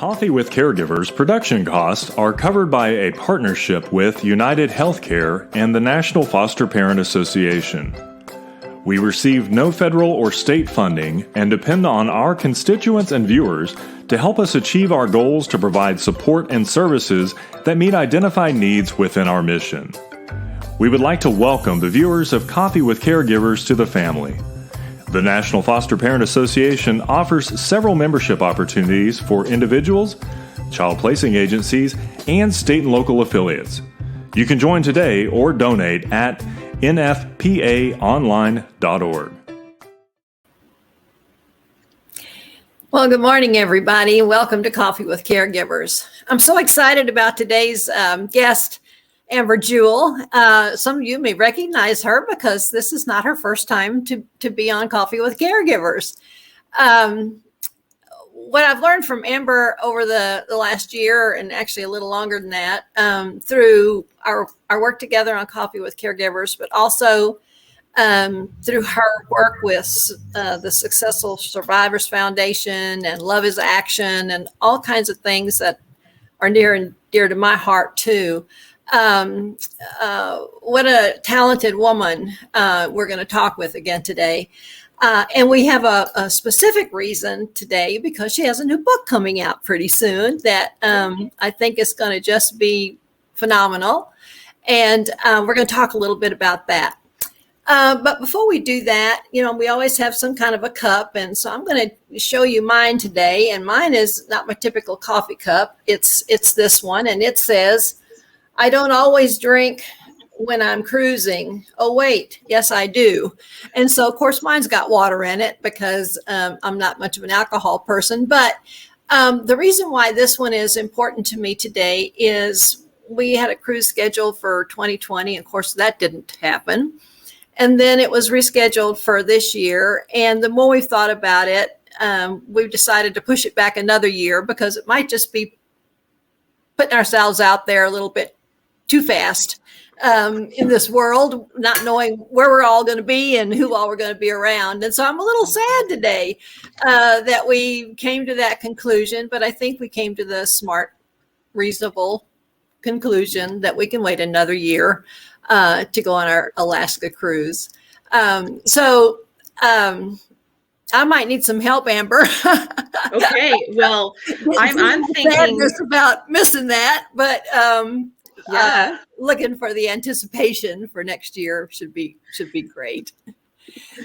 Coffee with Caregivers production costs are covered by a partnership with United Healthcare and the National Foster Parent Association. We receive no federal or state funding and depend on our constituents and viewers to help us achieve our goals to provide support and services that meet identified needs within our mission. We would like to welcome the viewers of Coffee with Caregivers to the family. The National Foster Parent Association offers several membership opportunities for individuals, child placing agencies, and state and local affiliates. You can join today or donate at nfpaonline.org. Well, good morning, everybody. Welcome to Coffee with Caregivers. I'm so excited about today's guest, Amber Jewell. Some of you may recognize her because this is not her first time to be on Coffee with Caregivers. What I've learned from Amber over the last year, and actually a little longer than that, through our work together on Coffee with Caregivers, but also through her work with the Successful Survivors Foundation and Love is Action and all kinds of things that are near and dear to my heart too. What a talented woman we're going to talk with again today. And we have a specific reason today because she has a new book coming out pretty soon that I think is going to just be phenomenal. And we're going to talk a little bit about that. But before we do that, we always have some kind of a cup. And so I'm going to show you mine today. And mine is not my typical coffee cup. It's this one. And it says, I don't always drink when I'm cruising. Oh, wait. Yes, I do. And so, of course, mine's got water in it because I'm not much of an alcohol person. But the reason why this one is important to me today is we had a cruise scheduled for 2020. Of course, that didn't happen. And then it was rescheduled for this year. And the more we've thought about it, we've decided to push it back another year because it might just be putting ourselves out there a little bit too fast in this world, not knowing where we're all going to be and who all we're going to be around. And so I'm a little sad today that we came to that conclusion, but I think we came to the smart, reasonable conclusion that we can wait another year to go on our Alaska cruise. So I might need some help, Amber. Okay, well, I'm thinking about missing that, but yeah, looking for the anticipation for next year should be great.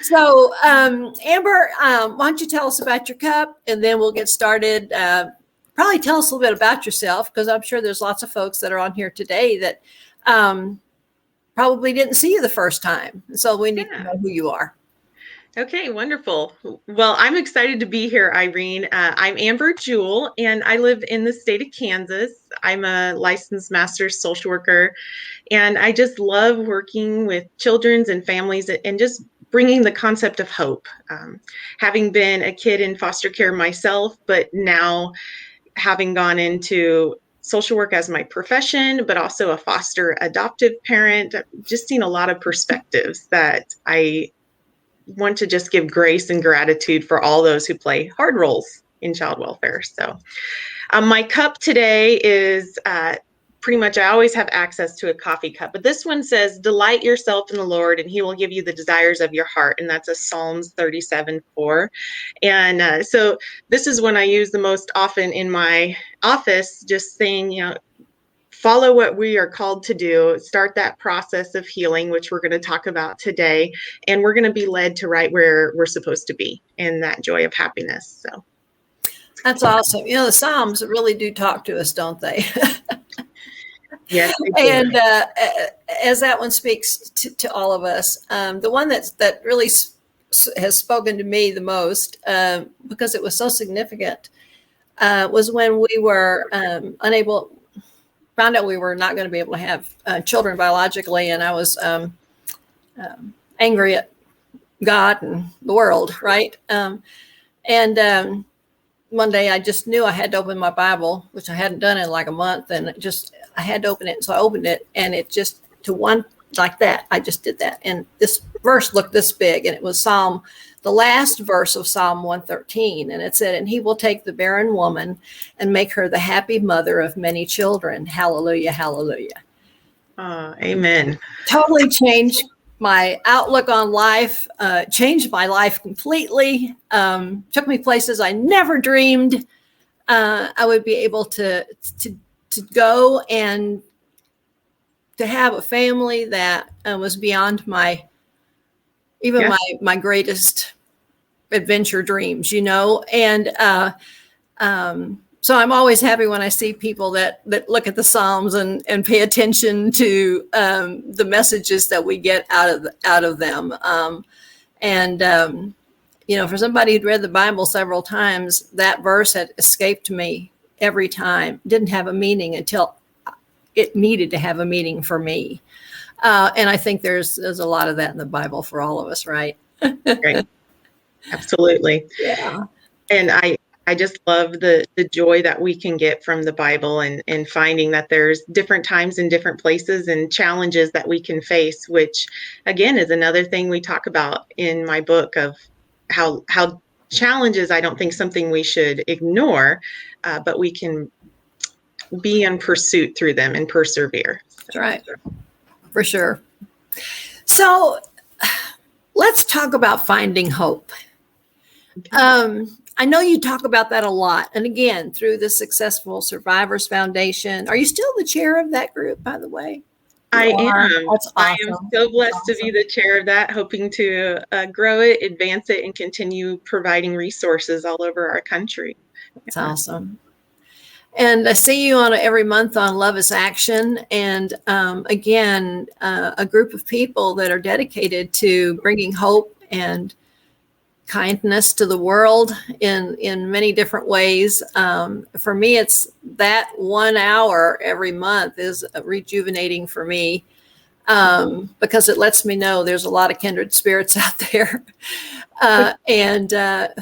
So, Amber, why don't you tell us about your cup, and then we'll get started. Probably tell us a little bit about yourself, because I'm sure there's lots of folks that are on here today that probably didn't see you the first time. So we need to know who you are. Okay, wonderful. Well, I'm excited to be here, Irene. I'm Amber Jewell, and I live in the state of Kansas. I'm a licensed master social worker, and I just love working with children and families and just bringing the concept of hope. Having been a kid in foster care myself, but now having gone into social work as my profession, but also a foster adoptive parent, I've just seen a lot of perspectives that I want to just give grace and gratitude for all those who play hard roles in child welfare. So my cup today is pretty much, I always have access to a coffee cup, but this one says, delight yourself in the Lord and he will give you the desires of your heart. And that's a Psalms 37:4. And so this is one I use the most often in my office, just saying, follow what we are called to do, start that process of healing, which we're going to talk about today. And we're going to be led to right where we're supposed to be in that joy of happiness. So that's awesome. The Psalms really do talk to us, don't they? Yes. They do. And as that one speaks to all of us, the one that really has spoken to me the most, because it was so significant, was when we were found out we were not going to be able to have children biologically, and I was angry at God and the world, right? And one day I just knew I had to open my Bible, which I hadn't done in like a month, and I had to open it. So I opened it, and it just to one like that. I just did that. And this verse looked this big, and it was the last verse of Psalm 113. And it said, and he will take the barren woman and make her the happy mother of many children. Hallelujah, hallelujah. Amen. Totally changed my outlook on life, changed my life completely, took me places I never dreamed I would be able to go, and to have a family that was beyond my greatest adventure dreams, and so I'm always happy when I see people that look at the Psalms and pay attention to the messages that we get out of them. For somebody who'd read the Bible several times, that verse had escaped me every time. It didn't have a meaning until it needed to have a meaning for me. And I think there's a lot of that in the Bible for all of us, right? Right. Absolutely. Yeah. And I just love the joy that we can get from the Bible, and finding that there's different times in different places and challenges that we can face, which again is another thing we talk about in my book, of how challenges, I don't think something we should ignore, but we can be in pursuit through them and persevere. That's right. For sure. So let's talk about finding hope. Okay. I know you talk about that a lot. And again, through the Successful Survivors Foundation. Are you still the chair of that group, by the way? I am. That's awesome. I am so blessed to be the chair of that, hoping to grow it, advance it, and continue providing resources all over our country. That's awesome. And I see you every month on Love is Action. And again, a group of people that are dedicated to bringing hope and kindness to the world in many different ways. For me, it's that 1 hour every month is rejuvenating for me, because it lets me know there's a lot of kindred spirits out there, and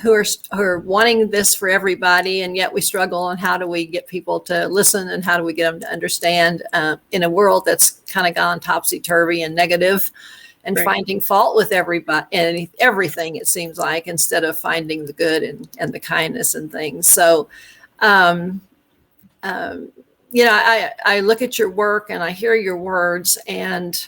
who are wanting this for everybody, and yet we struggle on how do we get people to listen, and how do we get them to understand in a world that's kind of gone topsy-turvy and negative, and right. Finding fault with everybody and everything, it seems like, instead of finding the good and the kindness and things. So, I look at your work and I hear your words, and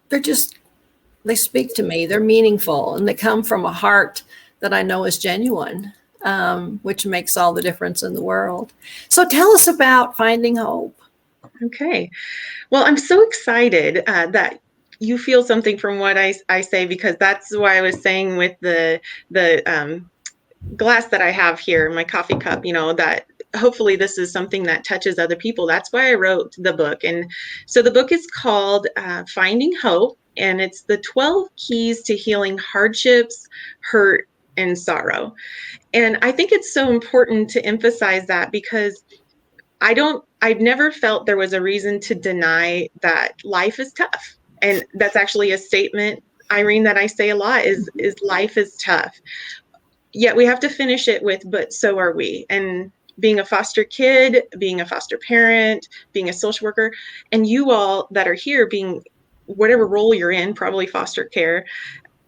they speak to me. They're meaningful, and they come from a heart that I know is genuine, which makes all the difference in the world. So tell us about Finding Hope. Okay. Well, I'm so excited that you feel something from what I say, because that's why I was saying with the glass that I have here, my coffee cup, that hopefully this is something that touches other people. That's why I wrote the book. And so the book is called Finding Hope, and it's the 12 keys to healing hardships, hurt, and sorrow. And I think it's so important to emphasize that, because I've never felt there was a reason to deny that life is tough. And that's actually a statement, Irene, that I say a lot is life is tough. Yet we have to finish it with, but so are we. And being a foster kid, being a foster parent, being a social worker, and you all that are here being whatever role you're in, probably foster care,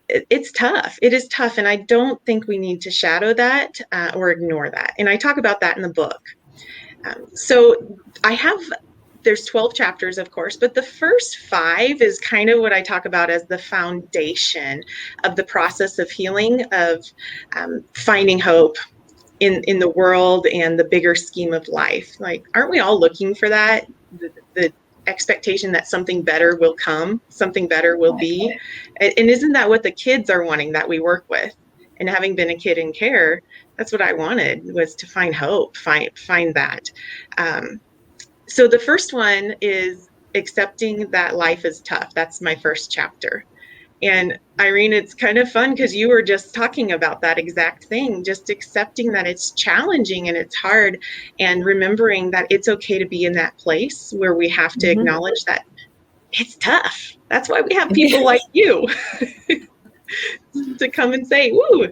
it's tough. It is tough. And I don't think we need to shadow that or ignore that. And I talk about that in the book. So there's 12 chapters, of course, but the first 5 is kind of what I talk about as the foundation of the process of healing, of finding hope in the world and the bigger scheme of life. Like, aren't we all looking for that? The expectation that something better will come, something better will be. And isn't that what the kids are wanting that we work with? And having been a kid in care, that's what I wanted, was to find hope, find that. So the first one is accepting that life is tough. That's my first chapter. And Irene, it's kind of fun because you were just talking about that exact thing, just accepting that it's challenging and it's hard, and remembering that it's okay to be in that place where we have to acknowledge that it's tough. That's why we have people like you to come and say, woo.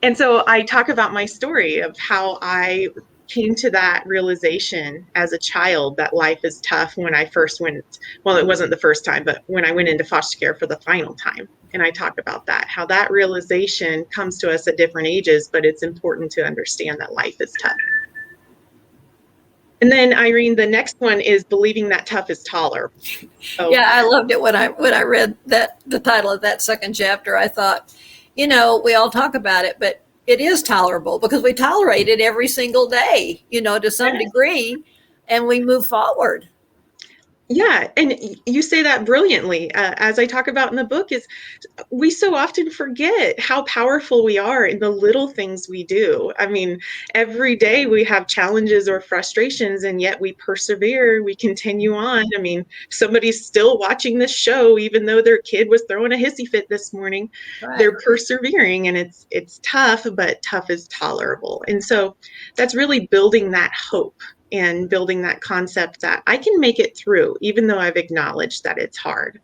And so I talk about my story of how I came to that realization as a child that life is tough when I first went, well, it wasn't the first time, but when I went into foster care for the final time. And I talk about that, how that realization comes to us at different ages, but it's important to understand that life is tough. And then, Irene, the next one is believing that tough is tolerable. So, Yeah, I loved it when I read that, the title of that second chapter. I thought, we all talk about it, but it is tolerable because we tolerate it every single day, to some degree, and we move forward. yeah, and you say that brilliantly. As I talk about in the book, is we so often forget how powerful we are in the little things we do. I mean, every day we have challenges or frustrations, and yet we persevere, we continue on. I mean, somebody's still watching this show, even though their kid was throwing a hissy fit this morning. Right. They're persevering, and it's tough, but tough is tolerable. And so that's really building that hope and building that concept that I can make it through, even though I've acknowledged that it's hard.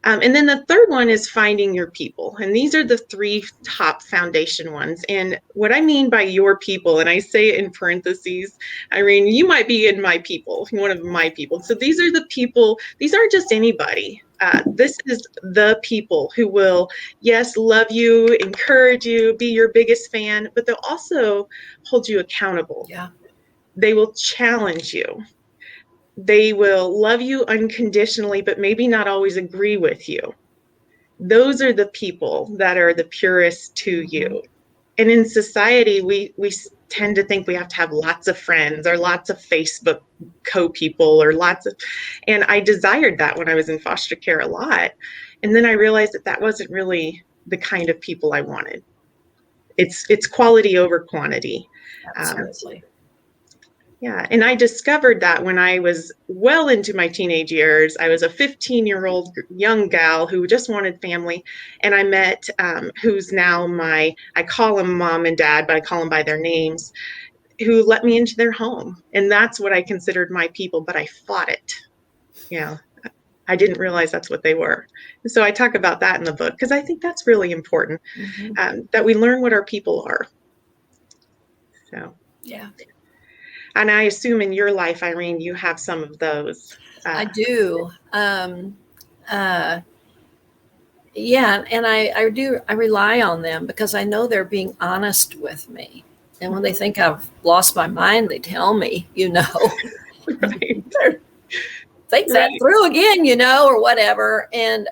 And then the third one is finding your people. And these are the three top foundation ones. And what I mean by your people, and I say it in parentheses, Irene, you might be in my people, one of my people. So these are the people, these aren't just anybody. This is the people who will, yes, love you, encourage you, be your biggest fan, but they'll also hold you accountable. Yeah. They will challenge you. They will love you unconditionally, but maybe not always agree with you. Those are the people that are the purest to you. And in society, we tend to think we have to have lots of friends or lots of Facebook co-people or and I desired that when I was in foster care a lot. And then I realized that wasn't really the kind of people I wanted. It's quality over quantity. Absolutely. Yeah, and I discovered that when I was well into my teenage years. I was a 15-year-old young gal who just wanted family, and I met who's now I call them mom and dad, but I call them by their names, who let me into their home. And that's what I considered my people, but I fought it. I didn't realize that's what they were. And so I talk about that in the book because I think that's really important, that we learn what our people are. So, yeah. And I assume in your life, Irene, you have some of those. I do. Yeah, and I rely on them because I know they're being honest with me. And when they think I've lost my mind, they tell me, Right. think that through again, or whatever. And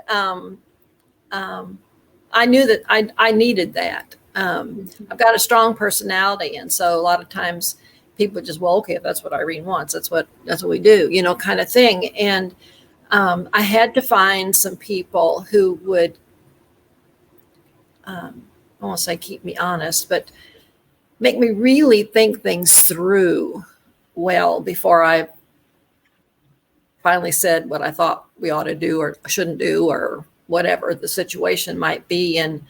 I knew that I needed that. I've got a strong personality, and so a lot of times people just, well, okay, if that's what Irene wants, that's what we do, kind of thing. And I had to find some people who would, I won't say keep me honest, but make me really think things through well before I finally said what I thought we ought to do or shouldn't do or whatever the situation might be. And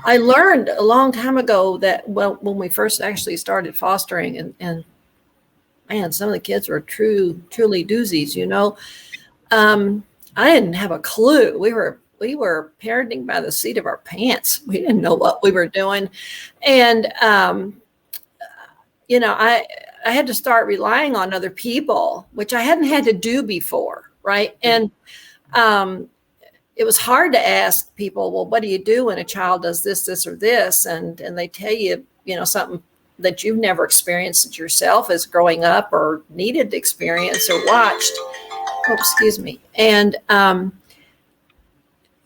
I learned a long time ago that, well, when we first actually started fostering, and man, some of the kids were truly doozies, I didn't have a clue. We were parenting by the seat of our pants. We didn't know what we were doing. And, I had to start relying on other people, which I hadn't had to do before. Right. And, it was hard to ask people, well, what do you do when a child does this, or this? And they tell you, something that you've never experienced yourself as growing up or needed to experience or watched. Oh, excuse me. And I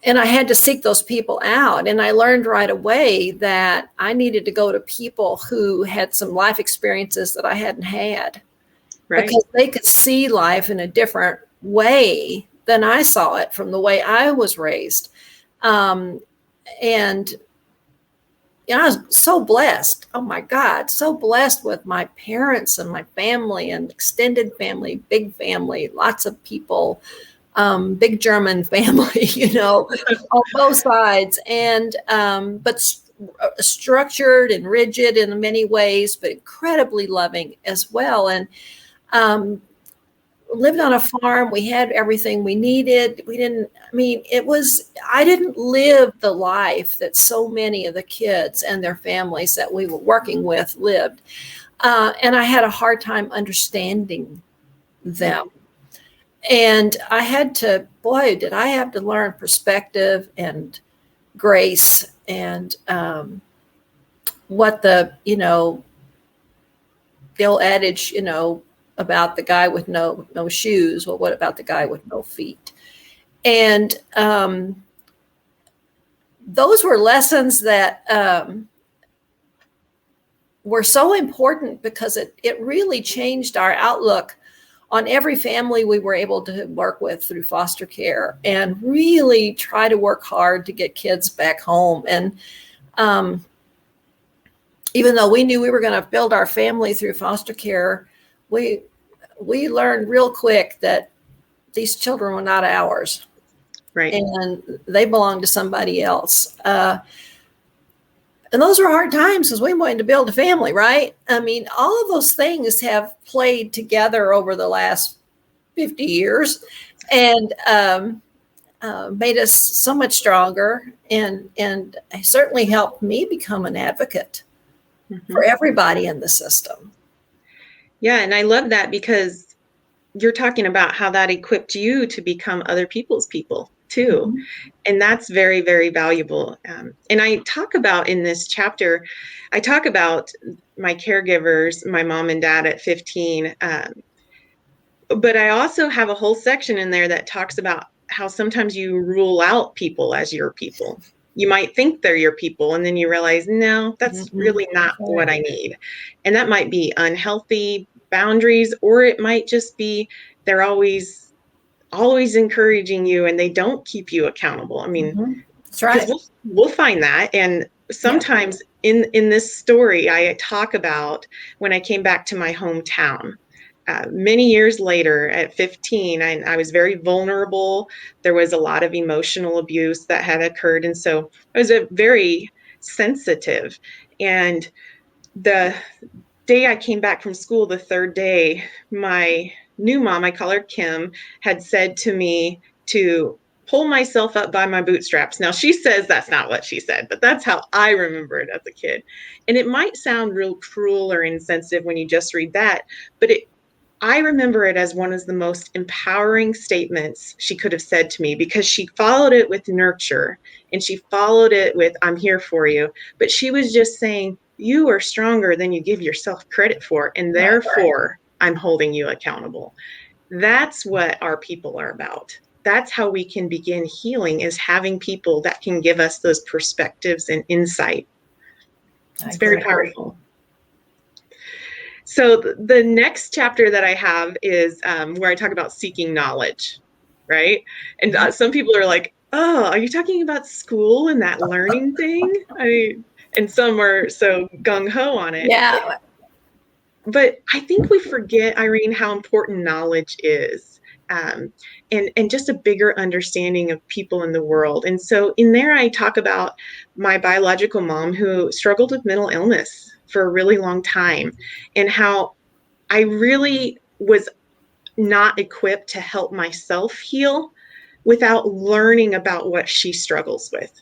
had to seek those people out. And I learned right away that I needed to go to people who had some life experiences that I hadn't had. Right. Because they could see life in a different way than I saw it from the way I was raised. And I was so blessed. Oh my God, so blessed with my parents and my family and extended family, big family, lots of people, big German family, on both sides. And, but structured and rigid in many ways, but incredibly loving as well. And, lived on a farm. We had everything we needed. I didn't live the life that so many of the kids and their families that we were working with lived. And I had a hard time understanding them. And I had to, boy, did I have to learn perspective and grace and what the old adage, about the guy with no shoes. Well, what about the guy with no feet? And those were lessons that were so important because it really changed our outlook on every family we were able to work with through foster care, and really try to work hard to get kids back home. And even though we knew we were going to build our family through foster care, we learned real quick that these children were not ours. Right. And they belonged to somebody else. And those were hard times because we wanted to build a family, right? I mean, all of those things have played together over the last 50 years and made us so much stronger, and certainly helped me become an advocate for everybody in the system. Yeah, and I love that because you're talking about how that equipped you to become other people's people too. And that's very, very valuable. And I talk about in this chapter, I talk about my caregivers, my mom and dad at 15. But I also have a whole section in there that talks about how sometimes you rule out people as your people. You might think they're your people, and then you realize, no, that's really not what I need. And that might be unhealthy boundaries, or it might just be they're always encouraging you and they don't keep you accountable. I mean, that's right. We'll find that. And sometimes in this story, I talk about when I came back to my hometown. Many years later, at 15, I was very vulnerable. There was a lot of emotional abuse that had occurred. And so I was very sensitive. And the day I came back from school, the third day, my new mom, I call her Kim, had said to me to pull myself up by my bootstraps. Now, she says that's not what she said, but that's how I remember it as a kid. And it might sound real cruel or insensitive when you just read that, but I remember it as one of the most empowering statements she could have said to me, because she followed it with nurture and she followed it with, I'm here for you. But she was just saying, you are stronger than you give yourself credit for. And therefore, I'm holding you accountable. That's what our people are about. That's how we can begin healing, is having people that can give us those perspectives and insight. It's very powerful. So the next chapter that I have is where I talk about seeking knowledge, right? And some people are like, oh, are you talking about school and that learning thing? And some are so gung-ho on it. Yeah. But I think we forget, Irene, how important knowledge is, and just a bigger understanding of people in the world. And so in there, I talk about my biological mom who struggled with mental illness for a really long time, and how I really was not equipped to help myself heal without learning about what she struggles with.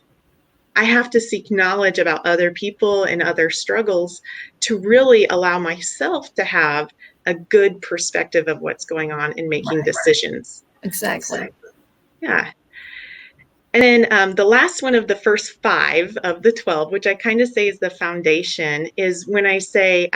I have to seek knowledge about other people and other struggles to really allow myself to have a good perspective of what's going on in making decisions. Exactly. Yeah. And then the last one of the first 5 of the 12, which I kind of say is the foundation, is when I say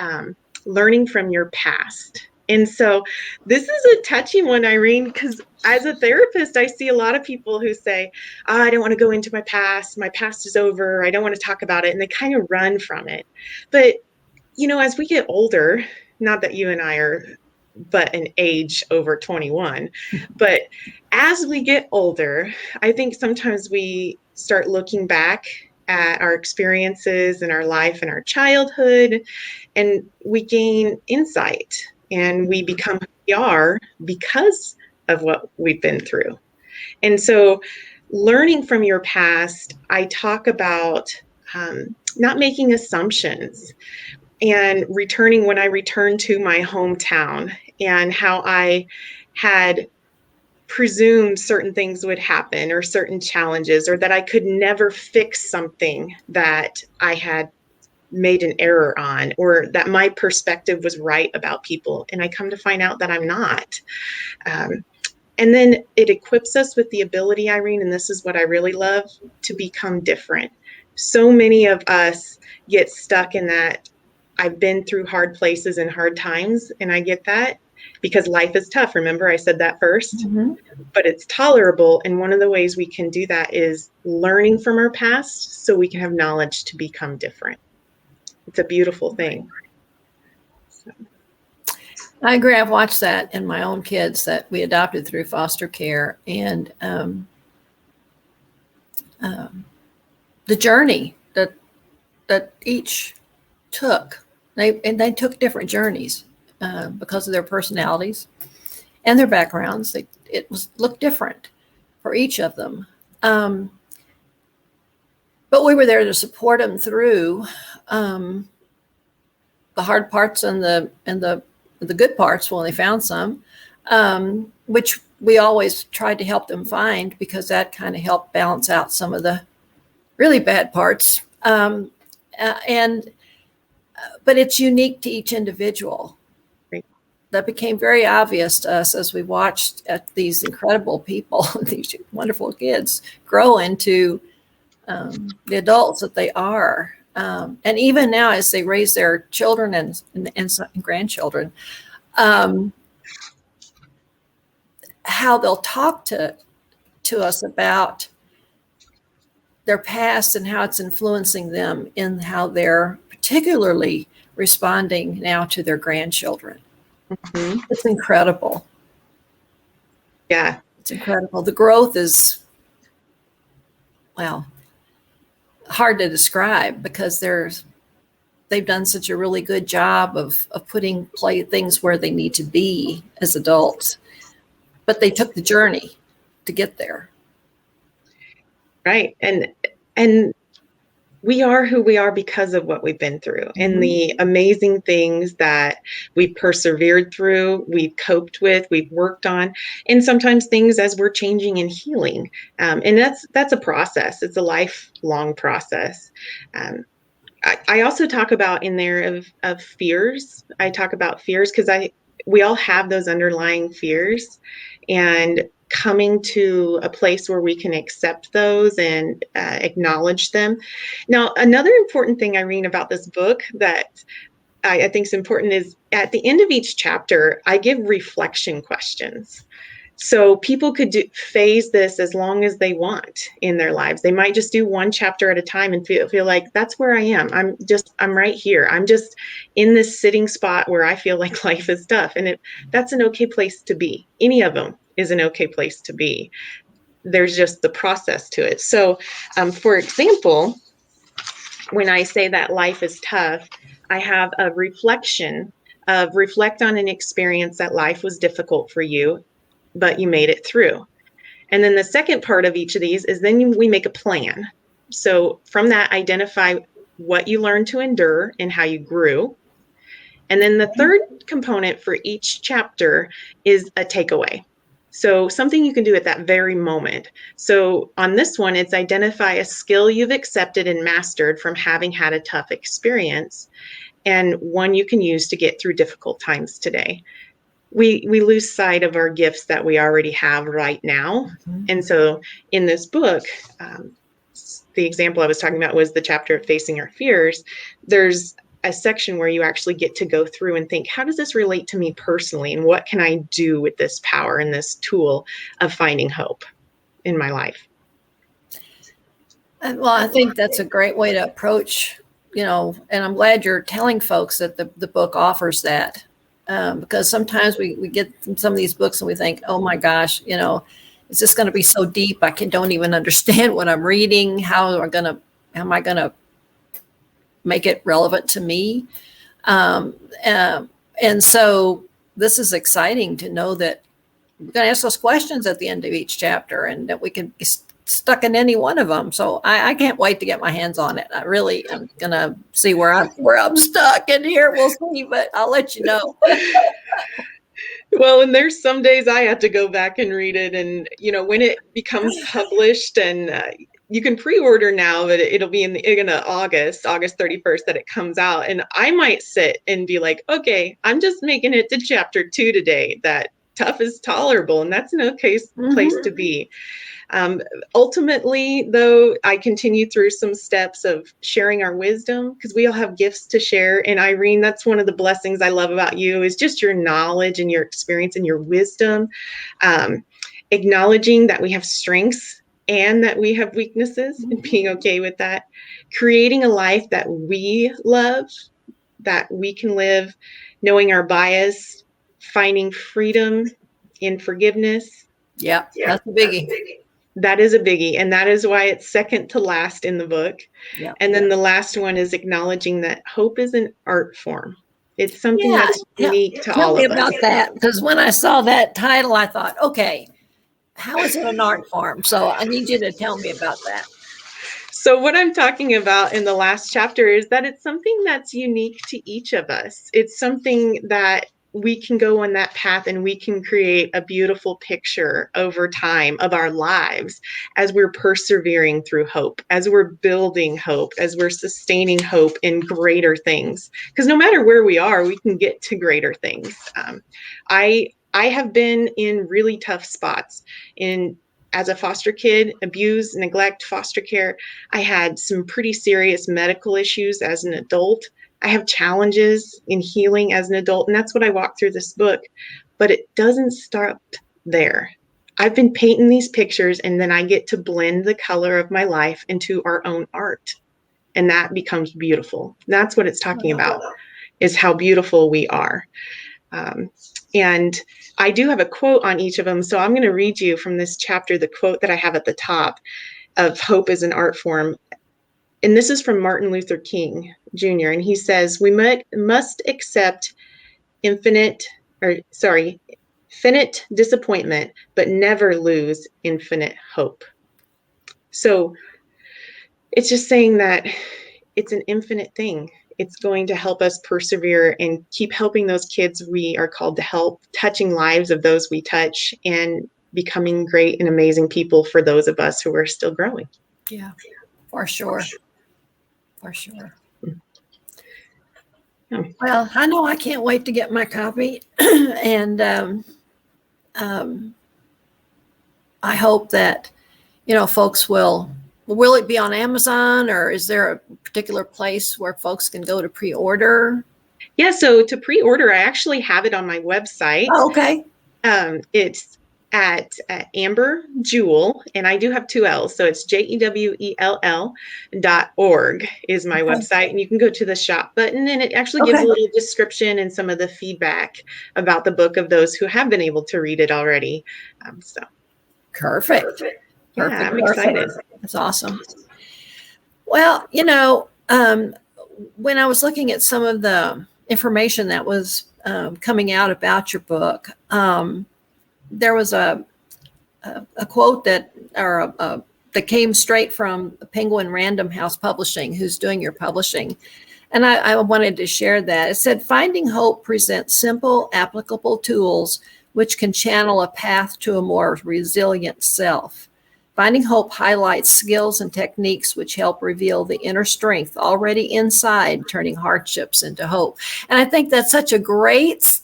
learning from your past. And so this is a touchy one, Irene, because as a therapist, I see a lot of people who say, oh, I don't want to go into my past. My past is over. I don't want to talk about it. And they kind of run from it. But, as we get older, not that you and I are but an age over 21, but as we get older, I think sometimes we start looking back at our experiences in our life and our childhood, and we gain insight and we become who we are because of what we've been through. And so learning from your past, I talk about not making assumptions, and returning when I return to my hometown, and how I had presumed certain things would happen or certain challenges, or that I could never fix something that I had made an error on, or that my perspective was right about people. And I come to find out that I'm not. And then it equips us with the ability, Irene, and this is what I really love, to become different. So many of us get stuck in that I've been through hard places and hard times, and I get that because life is tough. Remember, I said that first, but it's tolerable. And one of the ways we can do that is learning from our past so we can have knowledge to become different. It's a beautiful thing. So. I agree. I've watched that in my own kids that we adopted through foster care, and the journey that each took. They took different journeys because of their personalities and their backgrounds. It looked different for each of them, but we were there to support them through the hard parts and the good parts when they found some, which we always tried to help them find, because that kind of helped balance out some of the really bad parts. But it's unique to each individual. Right. That became very obvious to us as we watched at these incredible people, these wonderful kids grow into the adults that they are. And even now, as they raise their children and grandchildren, how they'll talk to us about their past and how it's influencing them in how they're particularly responding now to their grandchildren. Mm-hmm. It's incredible. Yeah. It's incredible. The growth is, well, hard to describe, because they've done such a really good job of putting things where they need to be as adults, but they took the journey to get there. Right. And we are who we are because of what we've been through, and the amazing things that we've persevered through, we've coped with, we've worked on, and sometimes things as we're changing and healing. And that's a process. It's a lifelong process. I also talk about in there of fears. I talk about fears because we all have those underlying fears, and coming to a place where we can accept those and acknowledge them. Now, another important thing, Irene, about this book that I think is important is at the end of each chapter, I give reflection questions. So people could phase this as long as they want in their lives. They might just do one chapter at a time and feel like that's where I am. I'm right here. I'm just in this sitting spot where I feel like life is tough. And that's an okay place to be. Any of them is an okay place to be. There's just the process to it. So, for example, when I say that life is tough, I have a reflection of reflect on an experience that life was difficult for you, but you made it through. And then the second part of each of these is then we make a plan. So from that, identify what you learned to endure and how you grew. And then the third component for each chapter is a takeaway. So something you can do at that very moment. So on this one, it's identify a skill you've accepted and mastered from having had a tough experience, and one you can use to get through difficult times today. We lose sight of our gifts that we already have right now. And so in this book, the example I was talking about was the chapter of facing our fears. There's a section where you actually get to go through and think, how does this relate to me personally? And what can I do with this power and this tool of finding hope in my life? Well, I think that's a great way to approach, and I'm glad you're telling folks that the book offers that, because sometimes we get some of these books and we think, oh my gosh, is this going to be so deep? I don't even understand what I'm reading. How am I going to make it relevant to me? And so this is exciting to know that we're going to ask those questions at the end of each chapter, and that we can be stuck in any one of them. So I can't wait to get my hands on it. I really am going to see where I'm stuck in here. We'll see, but I'll let you know. Well, and there's some days I have to go back and read it. And, when it becomes published, and you can pre-order now, but it'll be in August 31st that it comes out. And I might sit and be like, okay, I'm just making it to chapter 2 today. That tough is tolerable. And that's an okay place to be. Ultimately, though, I continue through some steps of sharing our wisdom, because we all have gifts to share. And Irene, that's one of the blessings I love about you, is just your knowledge and your experience and your wisdom, acknowledging that we have strengths and that we have weaknesses, and being okay with that, creating a life that we love, that we can live, knowing our bias, finding freedom in forgiveness. Yeah, that's a biggie. That is a biggie. And that is why it's second to last in the book. Yeah. And then the last one is acknowledging that hope is an art form. It's something that's unique to all of us. Tell me about that, because when I saw that title, I thought, okay, how is it an art form? So I need you to tell me about that. So what I'm talking about in the last chapter is that it's something that's unique to each of us. It's something that we can go on that path, and we can create a beautiful picture over time of our lives as we're persevering through hope, as we're building hope, as we're sustaining hope in greater things. Because no matter where we are, we can get to greater things. I have been in really tough spots as a foster kid, abuse, neglect, foster care. I had some pretty serious medical issues as an adult. I have challenges in healing as an adult, and that's what I walk through this book. But it doesn't stop there. I've been painting these pictures, and then I get to blend the color of my life into our own art. And that becomes beautiful. That's what it's talking about, is how beautiful we are. And I do have a quote on each of them. So I'm going to read you from this chapter, the quote that I have at the top of Hope as an Art Form. And this is from Martin Luther King Jr. And he says, we must accept finite disappointment, but never lose infinite hope. So it's just saying that it's an infinite thing. It's going to help us persevere and keep helping those kids we are called to help, touching lives of those we touch, and becoming great and amazing people for those of us who are still growing. Yeah, for sure. For sure. Yeah. Well, I know I can't wait to get my copy. And I hope that, folks will it be on Amazon, or is there a particular place where folks can go to pre-order? Yeah, so to pre-order, I actually have it on my website. Oh, okay. It's at Amber Jewell, and I do have 2 L's, so it's JEWELL.org is my website, and you can go to the shop button, and it actually gives a little description and some of the feedback about the book of those who have been able to read it already. Perfect. Yeah, I'm excited. That's awesome. Well, when I was looking at some of the information that was coming out about your book, there was a quote that came straight from Penguin Random House Publishing, who's doing your publishing. And I wanted to share that. It said, finding hope presents simple, applicable tools which can channel a path to a more resilient self. Finding hope highlights skills and techniques which help reveal the inner strength already inside, turning hardships into hope. And I think that's such a great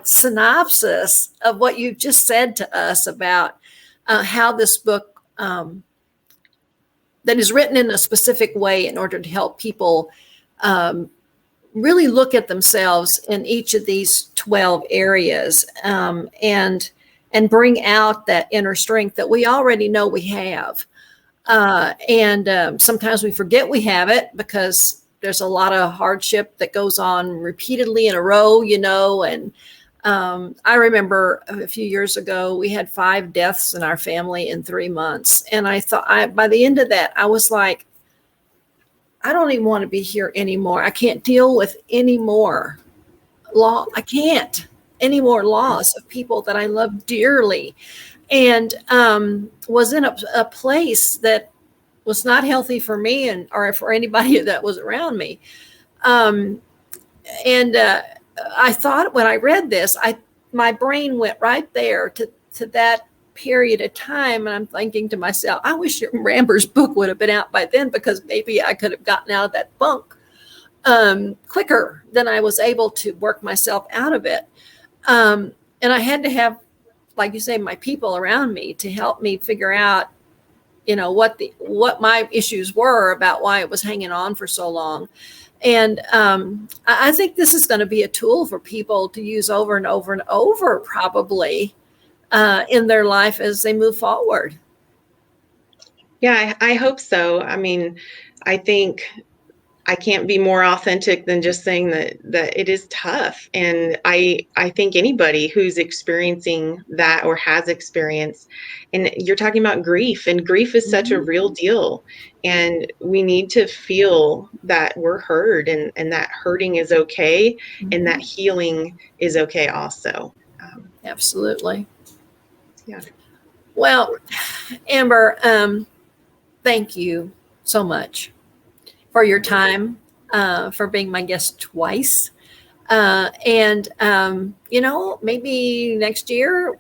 synopsis of what you just said to us about how this book that is written in a specific way in order to help people really look at themselves in each of these 12 areas and bring out that inner strength that we already know we have. And sometimes we forget we have it because there's a lot of hardship that goes on repeatedly in a row, and I remember a few years ago, we had 5 deaths in our family in 3 months. And I thought, by the end of that, I was like, I don't even want to be here anymore. I can't deal with any more I can't any more loss of people that I love dearly, and was in a place that was not healthy for me or for anybody that was around me. I thought when I read this, my brain went right there to that period of time. And I'm thinking to myself, I wish Amber's book would have been out by then, because maybe I could have gotten out of that funk quicker than I was able to work myself out of it. And I had to have, like you say, my people around me to help me figure out, what my issues were about why it was hanging on for so long. And I think this is going to be a tool for people to use over and over and over, probably in their life as they move forward. Yeah, I hope so. I mean, I think I can't be more authentic than just saying that it is tough. And I think anybody who's experiencing that or has experienced, and you're talking about grief, and grief is such a real deal. And we need to feel that we're heard, and that hurting is okay, and that healing is okay also. Absolutely. Yeah. Well, Amber, thank you so much for your time, for being my guest twice. And maybe next year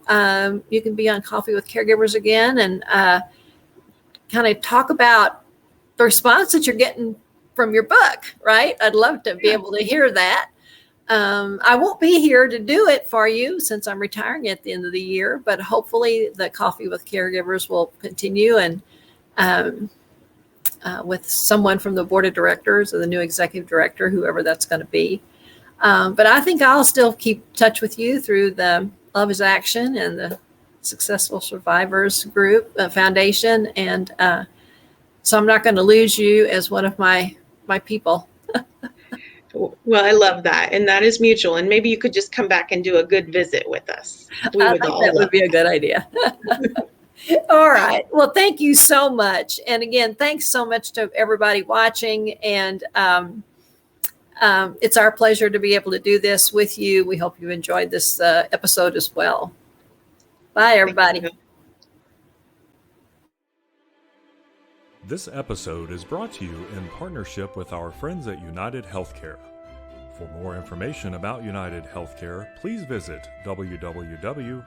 you can be on Coffee with Caregivers again, and kind of talk about the response that you're getting from your book, right? I'd love to be able to hear that. I won't be here to do it for you since I'm retiring at the end of the year, but hopefully the Coffee with Caregivers will continue, and with someone from the board of directors or the new executive director, whoever that's going to be. But I think I'll still keep touch with you through the Love is Action and the Successful Survivors Group Foundation. And so I'm not going to lose you as one of my people. Well, I love that. And that is mutual. And maybe you could just come back and do a good visit with us. I think that would be a good idea. All right. Well, thank you so much. And again, thanks so much to everybody watching. And it's our pleasure to be able to do this with you. We hope you enjoyed this episode as well. Bye, everybody. This episode is brought to you in partnership with our friends at United Healthcare. For more information about United Healthcare, please visit www.uhc.com.